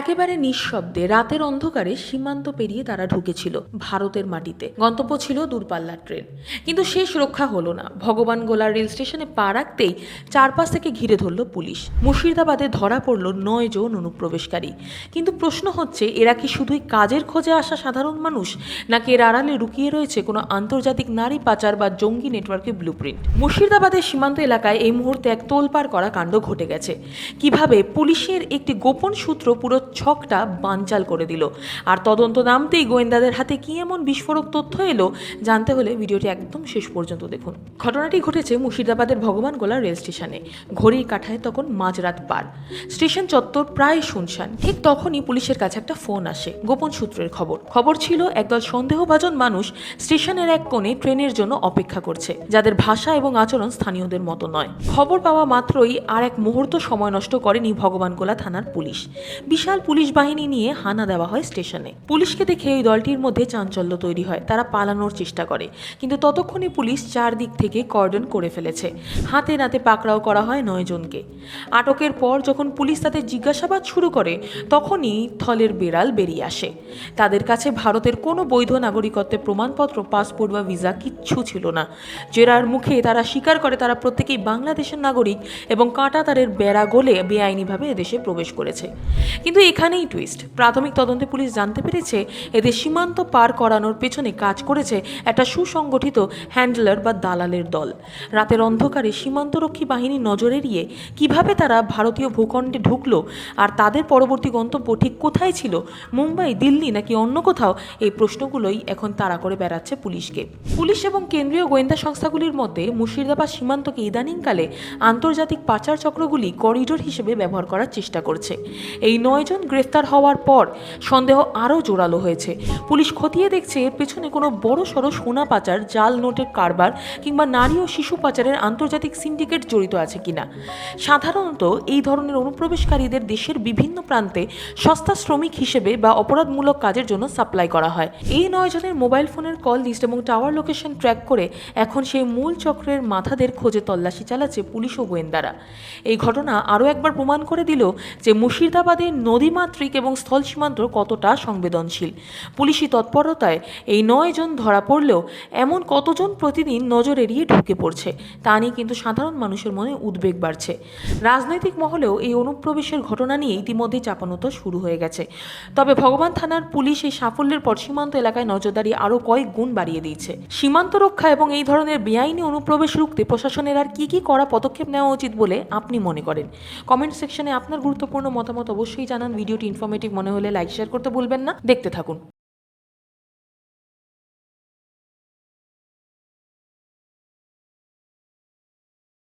একেবারে নিঃশব্দে রাতের অন্ধকারে সীমান্ত পেরিয়ে তারা ঢুকেছিল ভারতের মাটিতে। গন্তব্য ছিল দূরপাল্লার ট্রেন, কিন্তু শেষ রক্ষা হলো না। ভগবান গোলা রেল স্টেশনে পা রাখতেই চারপাশ থেকে ঘিরে ধরল পুলিশ। মুর্শিদাবাদে ধরা পড়ল 9 জন অনুপ্রবেশকারী। কিন্তু প্রশ্ন হচ্ছে, এরা কি শুধুই কাজের খোঁজে আসা সাধারণ মানুষ, নাকি এর আড়ালে লুকিয়ে রয়েছে কোনো আন্তর্জাতিক নারী পাচার বা জঙ্গি নেটওয়ার্কের ব্লুপ্রিন্ট? মুর্শিদাবাদের সীমান্ত এলাকায় এই মুহূর্তে এক তোলপাড় করা কাণ্ড ঘটে গেছে। কিভাবে পুলিশের একটি গোপন সূত্র পুরো ছকটা বানচাল করে দিল, আর তদন্ত নামতেই গোয়েন্দাদের হাতে কি এমন বিস্ফোরক তথ্য এলো, জানতে হলে ভিডিওটি একদম শেষ পর্যন্ত দেখুন। ঘটনাটি ঘটেছে মুর্শিদাবাদের ভগবান গোলা রেল স্টেশনে। ঘড়ির কাঁটায় তখন মাঝরাত পার। স্টেশন চত্বর প্রায় শুনশান। ঠিক তখনই পুলিশের কাছে একটা ফোন আসে, গোপন সূত্রের খবর ছিল একদল সন্দেহভাজন মানুষ স্টেশনের এক কোণে ট্রেনের জন্য অপেক্ষা করছে, যাদের ভাষা এবং আচরণ স্থানীয়দের মতো নয়। খবর পাওয়া মাত্রই আর এক মুহূর্ত সময় নষ্ট করেনি ভগবান গোলা থানার পুলিশ। বিশাল পুলিশ বাহিনী নিয়ে হানা দেওয়া হয় স্টেশনে। পুলিশকে দেখে এই দলটির মধ্যে চাঞ্চল্য তৈরি হয়। তারা পালানোর চেষ্টা করে, কিন্তু ততক্ষণে পুলিশ চারদিক থেকে কর্ডন করে ফেলেছে। হাতে নাতে পাকড়াও করা হয় 9 জনকে। আটকের পর যখন পুলিশ তাদের জিজ্ঞাসাবাদ শুরু করে, তখনই থলের বেড়াল বেরিয়ে আসে। তাদের কাছে ভারতের কোনো বৈধ নাগরিকত্বের প্রমাণপত্র, পাসপোর্ট বা ভিসা কিচ্ছু ছিল না। জেরার মুখে তারা স্বীকার করে তারা প্রত্যেকেই বাংলাদেশের নাগরিক এবং কাঁটা তারের বেড়া গলে বেআইনিভাবে এদেশে প্রবেশ করেছে। কিন্তু এখানেই টুইস্ট। প্রাথমিক তদন্তে পুলিশ জানতে পেরেছে, এদের সীমান্ত পার করানোর পেছনে কাজ করেছে একটা সুসংগঠিত হ্যান্ডলার বা দালালের দল। রাতের অন্ধকারে সীমান্তরক্ষী বাহিনী নজর এড়িয়ে কিভাবে তারা ভারতীয় ভূখণ্ডে ঢুকলো, আর তাদের পরবর্তী গন্তব্য ঠিক কোথায় ছিল, মুম্বাই, দিল্লি নাকি অন্য কোথাও, এই প্রশ্নগুলোই এখন তাড়া করে বেড়াচ্ছে পুলিশকে। পুলিশ এবং কেন্দ্রীয় গোয়েন্দা সংস্থাগুলির মধ্যে মুর্শিদাবাদ সীমান্তকে ইদানিংকালে আন্তর্জাতিক পাচার চক্রগুলি করিডোর হিসেবে ব্যবহার করার চেষ্টা করছে। এই 9 জন গ্রেফতার হওয়ার পর সন্দেহ আরও জোরালো হয়েছে। পুলিশ খতিয়ে দেখছে এর পেছনে কোনো বড় সড়ো সোনা পাচার, জাল নোটের কারবার কিংবা নারী ও শিশু পাচারের আন্তর্জাতিক সিন্ডিকেট জড়িত আছে কিনা। সাধারণত এই ধরনের অনুপ্রবেশকারীদের দেশের বিভিন্ন প্রান্তে সস্তা শ্রমিক হিসেবে বা অপরাধমূলক কাজের জন্য সাপ্লাই করা হয়। এই 9 জনের মোবাইল ফোনের কল লিস্ট এবং টাওয়ার লোকেশন ট্র্যাক করে এখন সেই মূল চক্রের মাথাদের খোঁজে তল্লাশি চালাচ্ছে পুলিশ ও গোয়েন্দারা। এই ঘটনা আরও একবার প্রমাণ করে দিল যে মুর্শিদাবাদের নদীমাতৃক এবং স্থল সীমান্ত কতটা সংবেদনশীল। পুলিশি তৎপরতায় এই 9 জন ধরা পড়লেও এমন কতজন প্রতিদিন নজর এড়িয়ে ঢুকে পড়ছে, তা নিয়ে কিন্তু সাধারণ মানুষের মনে উদ্বেগ বাড়ছে। রাজনৈতিক মহলেও এই অনুপ্রবেশের ঘটনা নিয়ে ইতিমধ্যেই চাপানোতর শুরু হয়ে গেছে। তবে ভগবান থানার পুলিশ এই সাফল্যের পর সীমান্ত এলাকায় নজরদারি আরও কয়েক গুণ বাড়িয়ে দিয়েছে। সীমান্ত রক্ষা এবং এই ধরনের বেআইনি অনুপ্রবেশ রুখতে প্রশাসনের আর কি করা পদক্ষেপ নেওয়া উচিত বলে আপনি মনে করেন? কমেন্ট সেকশনে আপনার গুরুত্বপূর্ণ মতামত অবশ্যই জানান। ভিডিওটি ইনফরমেটিভ মনে হলে লাইক শেয়ার করতে ভুলবেন না। দেখতে থাকুন।